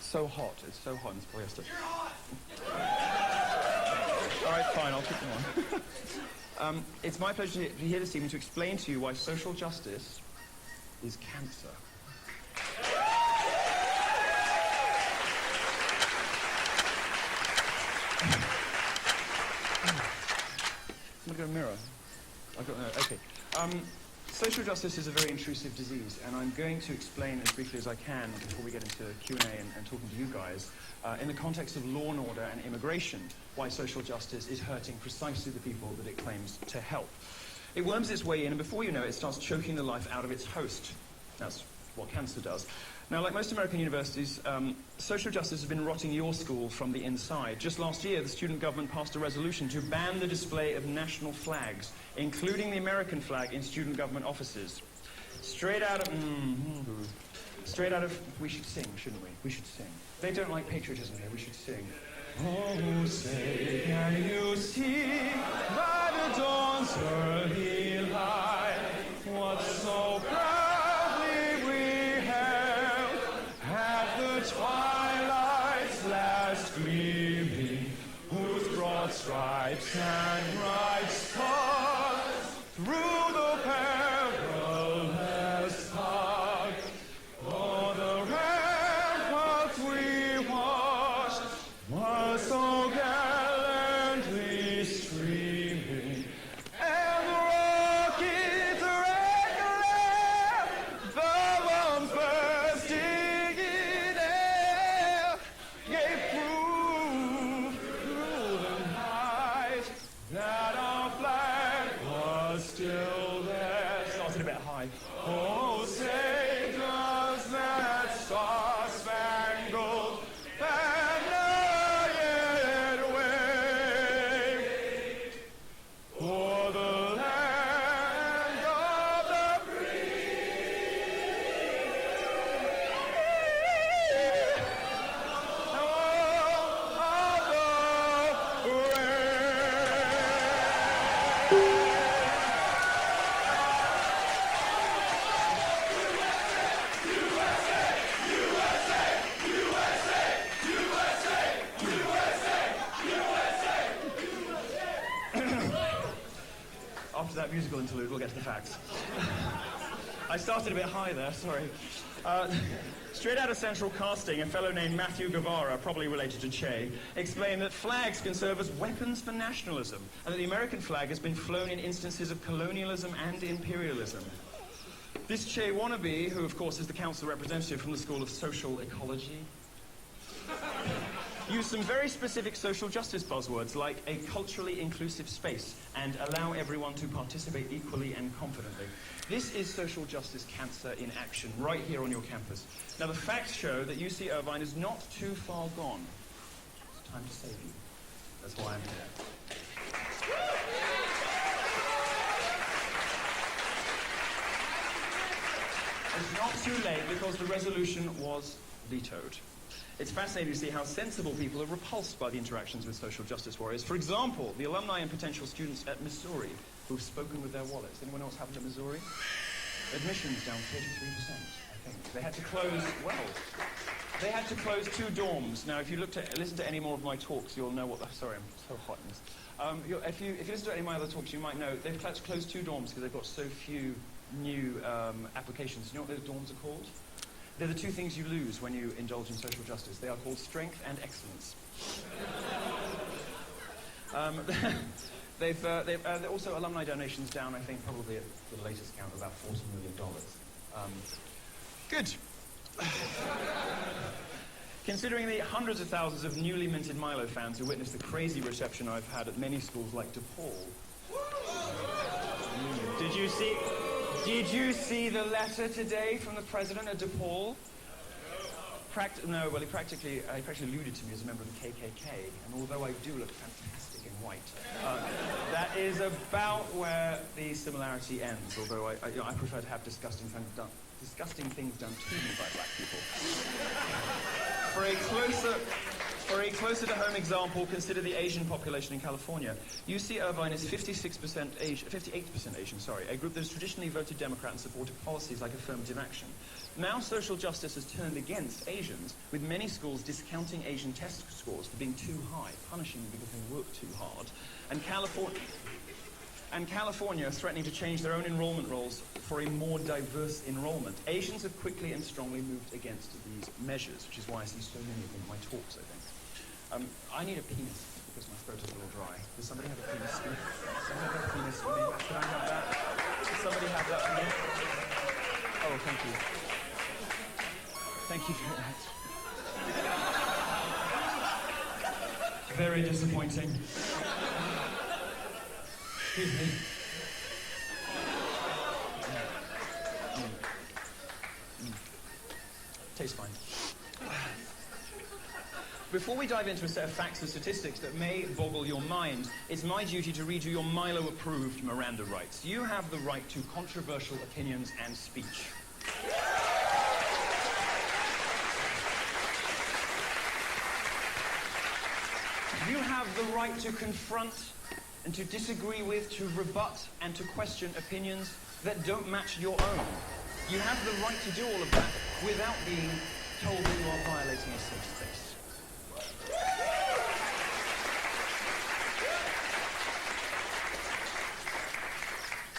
so hot. It's so hot in this polyester. All right, fine, I'll keep them on. It's my pleasure to be here this evening to explain to you why social justice is cancer. I've got a mirror. Okay. Social justice is a very intrusive disease, and I'm going to explain as briefly as I can before we get into Q&A and talking to you guys, in the context of law and order and immigration, why social justice is hurting precisely the people that it claims to help. It worms its way in, and before you know it, it starts choking the life out of its host. That's what cancer does. Now, like most American universities, social justice has been rotting your school from the inside. Just last year, the student government passed a resolution to ban the display of national flags, including the American flag, in student government offices. Straight out of... We should sing, shouldn't we? We should sing. They don't like patriotism here. We should sing. Oh, say, can you see by the dawn's early light what so proudly we held at the twilight's last gleaming, whose broad stripes and bright stars through the perilous fog, o'er the ramparts we watched, was so gallantly streaming, and the rocket's red glare, the bombs bursting in air, gave proof through the night that our flag was still there. Started a bit high. Oh, say does that star-spangled banner yet wave for the land of the After that musical interlude, we'll get to the facts. I started a bit high there, sorry. Straight out of Central Casting, a fellow named Matthew Guevara, probably related to Che, explained that flags can serve as weapons for nationalism, and that the American flag has been flown in instances of colonialism and imperialism. This Che wannabe, who of course is the council representative from the School of Social Ecology, use some very specific social justice buzzwords like a culturally inclusive space and allow everyone to participate equally and confidently. This is social justice cancer in action right here on your campus. Now, the facts show that UC Irvine is not too far gone. It's time to save you. That's why I'm here. It's not too late because the resolution was vetoed. It's fascinating to see how sensible people are repulsed by the interactions with social justice warriors. For example, the alumni and potential students at Missouri who've spoken with their wallets. Anyone else happened at Missouri? Admissions down 33%, I think. They had to close, they had to close 2 dorms. Now, if you listen to any more of my talks, you'll know what sorry, I'm so hot in this. If you listen to any of my other talks, you might know they've closed 2 dorms because they've got so few new applications. You know what those dorms are called? They're the 2 things you lose when you indulge in social justice. They are called strength and excellence. They've also alumni donations down, I think, probably at the latest count, about $40 million. Good. Considering the hundreds of thousands of newly minted Milo fans who witnessed the crazy reception I've had at many schools like DePaul. Did you see the letter today from the president at DePaul? No, well, he practically alluded to me as a member of the KKK, and although I do look fantastic in white, that is about where the similarity ends, although I prefer to have disgusting things done to me by black people. For a For a closer-to-home example, consider the Asian population in California. UC Irvine is 58% Asian, a group that has traditionally voted Democrat and supported policies like affirmative action. Now social justice has turned against Asians, with many schools discounting Asian test scores for being too high, punishing them because they work too hard, and California threatening to change their own enrollment rules for a more diverse enrollment. Asians have quickly and strongly moved against these measures, which is why I see so many of them in my talks, I think. I need a penis because my throat is a little dry. Does somebody have a penis for me? Somebody have a penis for me? Can I have that? Does somebody have that for me? Oh, thank you. Thank you very much. Very disappointing. Excuse me. Tastes fine. Before we dive into a set of facts and statistics that may boggle your mind, it's my duty to read you your Milo-approved Miranda rights. You have the right to controversial opinions and speech. You have the right to confront and to disagree with, to rebut and to question opinions that don't match your own. You have the right to do all of that without being told that you are violating a safe space.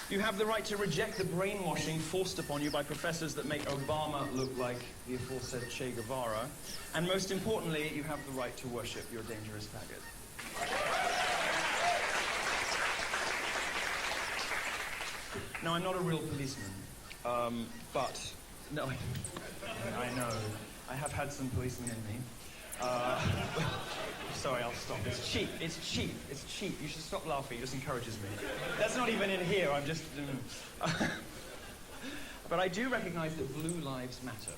You have the right to reject the brainwashing forced upon you by professors that make Obama look like the aforesaid Che Guevara. And most importantly, you have the right to worship your dangerous faggot. Now, I'm not a real policeman, but... No, I know. I have had some policemen in me. Sorry, I'll stop. It's cheap. It's cheap. It's cheap. You should stop laughing. It just encourages me. That's not even in here. I'm just... But I do recognize that blue lives matter.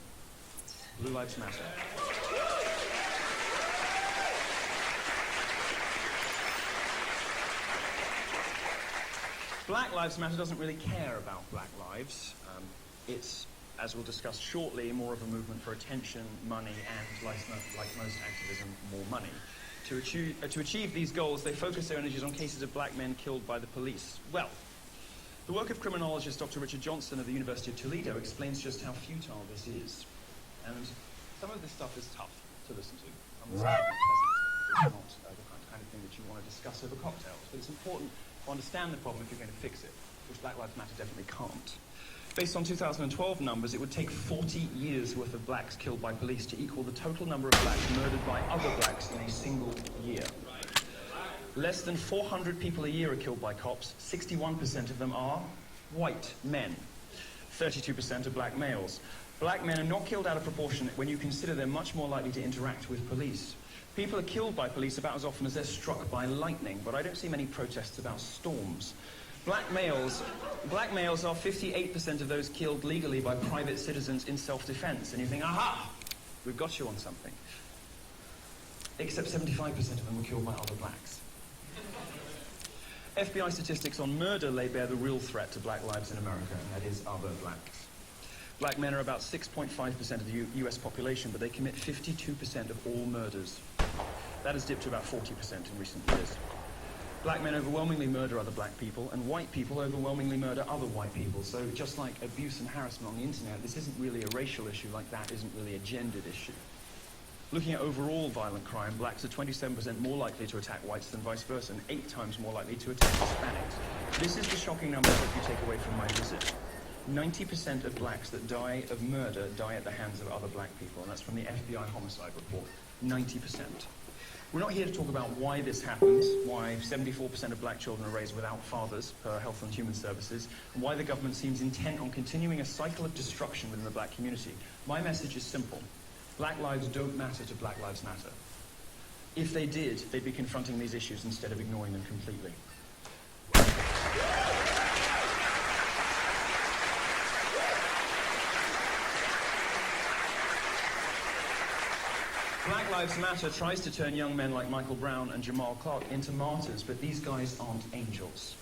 Blue lives matter. Black Lives Matter doesn't really care about black lives. It's, as we'll discuss shortly, more of a movement for attention, money, and, like most activism, more money. To achieve these goals, they focus their energies on cases of black men killed by the police. Well, the work of criminologist Dr. Richard Johnson of the University of Toledo explains just how futile this is. And some of this stuff is tough to listen to. It's not the kind of thing that you want to discuss over cocktails, but it's important to understand the problem if you're going to fix it, which Black Lives Matter definitely can't. Based on 2012 numbers, it would take 40 years worth of blacks killed by police to equal the total number of blacks murdered by other blacks in a single year. Less than 400 people a year are killed by cops. 61% of them are white men. 32% are black males. Black men are not killed out of proportion when you consider they're much more likely to interact with police. People are killed by police about as often as they're struck by lightning, but I don't see many protests about storms. Black males are 58% of those killed legally by private citizens in self-defense. And you think, aha, we've got you on something. Except 75% of them were killed by other blacks. FBI statistics on murder lay bare the real threat to black lives in America, and that is other blacks. Black men are about 6.5% of the US population, but they commit 52% of all murders. That has dipped to about 40% in recent years. Black men overwhelmingly murder other black people, and white people overwhelmingly murder other white people. So just like abuse and harassment on the internet, this isn't really a racial issue like that isn't really a gendered issue. Looking at overall violent crime, blacks are 27% more likely to attack whites than vice versa, and 8 times more likely to attack Hispanics. This is the shocking number that you take away from my visit. 90% of blacks that die of murder die at the hands of other black people, and that's from the FBI homicide report. 90%. We're not here to talk about why this happens, why 74% of black children are raised without fathers per Health and Human Services, and why the government seems intent on continuing a cycle of destruction within the black community. My message is simple. Black lives don't matter to Black Lives Matter. If they did, they'd be confronting these issues instead of ignoring them completely. Black Lives Matter tries to turn young men like Michael Brown and Jamal Clark into martyrs, but these guys aren't angels.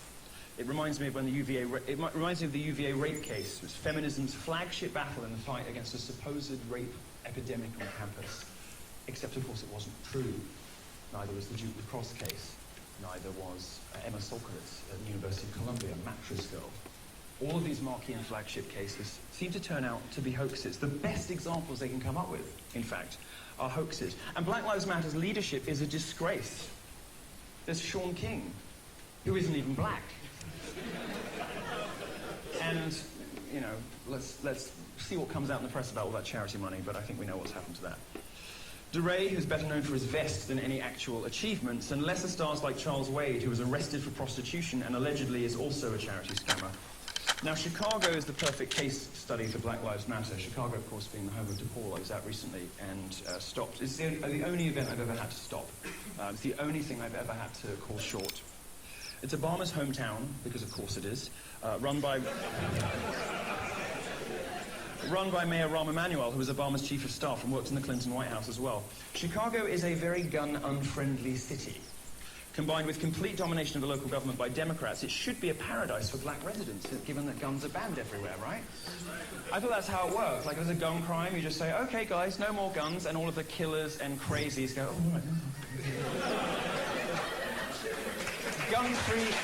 It reminds me of when the UVA rape case. It was feminism's flagship battle in the fight against a supposed rape epidemic on campus. Except, of course, it wasn't true. Neither was the Duke Lacrosse case. Neither was Emma Solkowitz at the University of Columbia, Mattress Girl. All of these marquee and flagship cases seem to turn out to be hoaxes. The best examples they can come up with, in fact, are hoaxes. And Black Lives Matter's leadership is a disgrace. There's Shaun King, who isn't even black. And, you know, let's see what comes out in the press about all that charity money, but I think we know what's happened to that. DeRay, who's better known for his vest than any actual achievements, and lesser stars like Charles Wade, who was arrested for prostitution and allegedly is also a charity scammer. Now, Chicago is the perfect case study for Black Lives Matter. Chicago, of course, being the home of DePaul. I was out recently and stopped. It's the only event I've ever had to stop. It's the only thing I've ever had to call short. It's Obama's hometown, because of course it is, run by Mayor Rahm Emanuel, who was Obama's chief of staff and worked in the Clinton White House as well. Chicago is a very gun-unfriendly city. Combined with complete domination of the local government by Democrats, it should be a paradise for black residents, given that guns are banned everywhere, right? I thought that's how it works. Like, if there's a gun crime, you just say, okay, guys, no more guns, and all of the killers and crazies go, oh, right. Gun-free...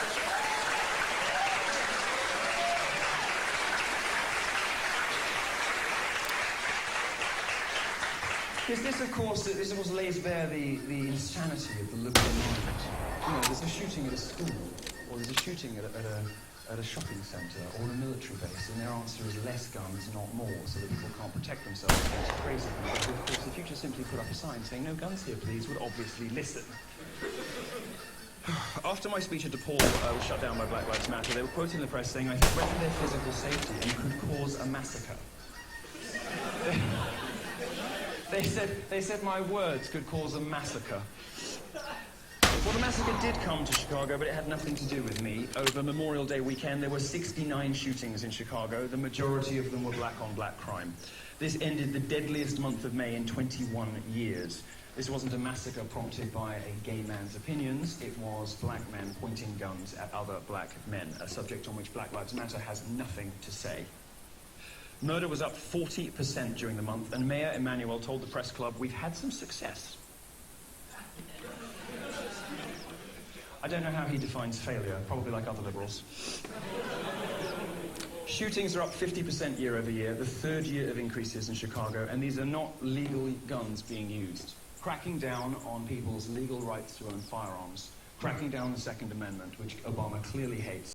This, of course, lays bare the insanity of the liberal mind. You know, there's a shooting at a school, or there's a shooting at a shopping centre, or a military base, and their answer is less guns, not more, so that people can't protect themselves against crazy people. But of course, if you just simply put up a sign saying, no guns here, please, would obviously listen. After my speech at DePaul was shut down by Black Lives Matter, they were quoted in the press saying, I threaten their physical safety and could cause a massacre. They said my words could cause a massacre. Well, the massacre did come to Chicago, but it had nothing to do with me. Over Memorial Day weekend, there were 69 shootings in Chicago. The majority of them were black-on-black crime. This ended the deadliest month of May in 21 years. This wasn't a massacre prompted by a gay man's opinions. It was black men pointing guns at other black men, a subject on which Black Lives Matter has nothing to say. Murder was up 40% during the month, and Mayor Emanuel told the press club, we've had some success. I don't know how he defines failure, probably like other liberals. Shootings are up 50% year over year, the third year of increases in Chicago, and these are not legal guns being used. Cracking down on people's legal rights to own firearms, cracking down on the Second Amendment, which Obama clearly hates.